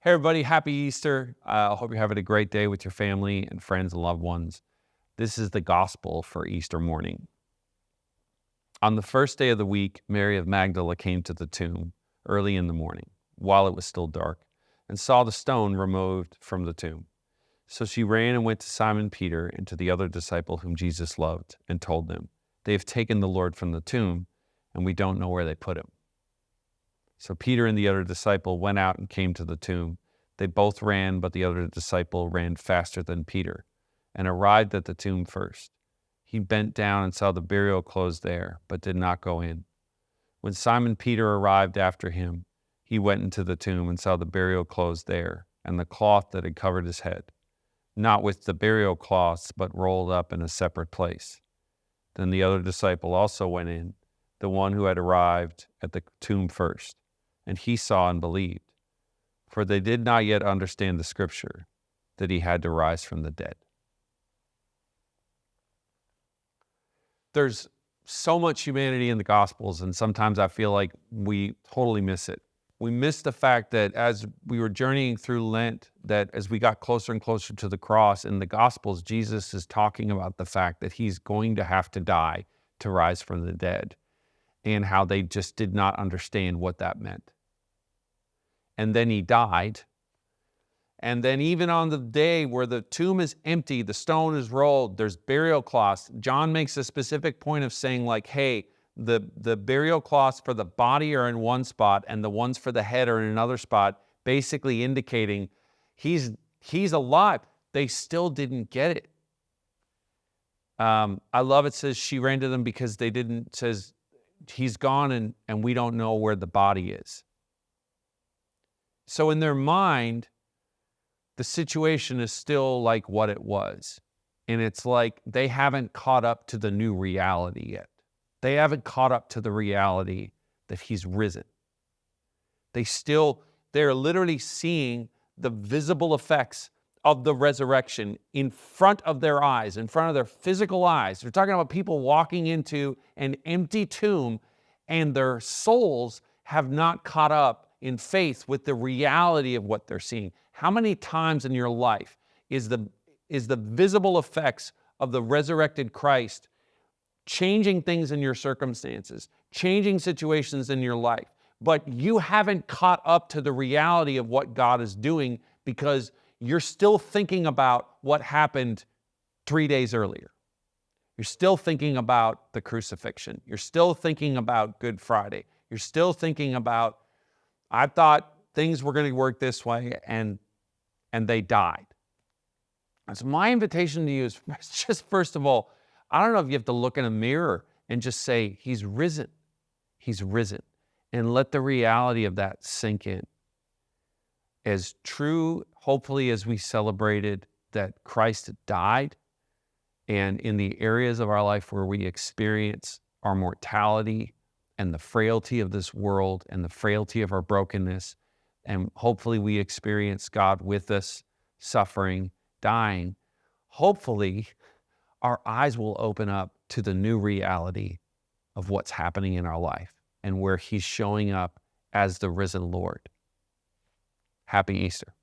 Hey everybody, happy Easter. I hope you're having a great day with your family and friends and loved ones. This is the gospel for Easter morning. On the first day of the week, Mary of Magdala came to the tomb early in the morning, while it was still dark, and saw the stone removed from the tomb. So she ran and went to Simon Peter and to the other disciple whom Jesus loved, and told them, "They have taken the Lord from the tomb, and we don't know where they put him." So Peter and the other disciple went out and came to the tomb. They both ran, but the other disciple ran faster than Peter and arrived at the tomb first. He bent down and saw the burial clothes there, but did not go in. When Simon Peter arrived after him, he went into the tomb and saw the burial clothes there and the cloth that had covered his head, not with the burial cloths, but rolled up in a separate place. Then the other disciple also went in, the one who had arrived at the tomb first, and he saw and believed, for they did not yet understand the scripture that he had to rise from the dead. There's so much humanity in the Gospels, and sometimes I feel like we totally miss it. We miss the fact that as we were journeying through Lent, that as we got closer and closer to the cross in the Gospels, Jesus is talking about the fact that he's going to have to die to rise from the dead, and how they just did not understand what that meant. And then he died. And then even on the day where the tomb is empty, the stone is rolled, there's burial cloths. John makes a specific point of saying like, hey, the burial cloths for the body are in one spot and the ones for the head are in another spot, basically indicating he's alive. They still didn't get it. I love it says she ran to them because they didn't, says he's gone and we don't know where the body is. So in their mind, the situation is still like what it was. And it's like they haven't caught up to the new reality yet. They haven't caught up to the reality that he's risen. They're literally seeing the visible effects of the resurrection in front of their eyes, in front of their physical eyes. They're talking about people walking into an empty tomb and their souls have not caught up in faith with the reality of what they're seeing. How many times in your life is the visible effects of the resurrected Christ changing things in your circumstances, changing situations in your life, but you haven't caught up to the reality of what God is doing because you're still thinking about what happened 3 days earlier. You're still thinking about the crucifixion. You're still thinking about Good Friday. You're still thinking about, I thought things were going to work this way, and they died. And so my invitation to you is just, first of all, I don't know if you have to look in a mirror and just say, he's risen. He's risen. And let the reality of that sink in. As true, hopefully, as we celebrated that Christ died, and in the areas of our life where we experience our mortality and the frailty of this world and the frailty of our brokenness, and hopefully we experience God with us, suffering, dying, hopefully our eyes will open up to the new reality of what's happening in our life and where he's showing up as the risen Lord. Happy Easter.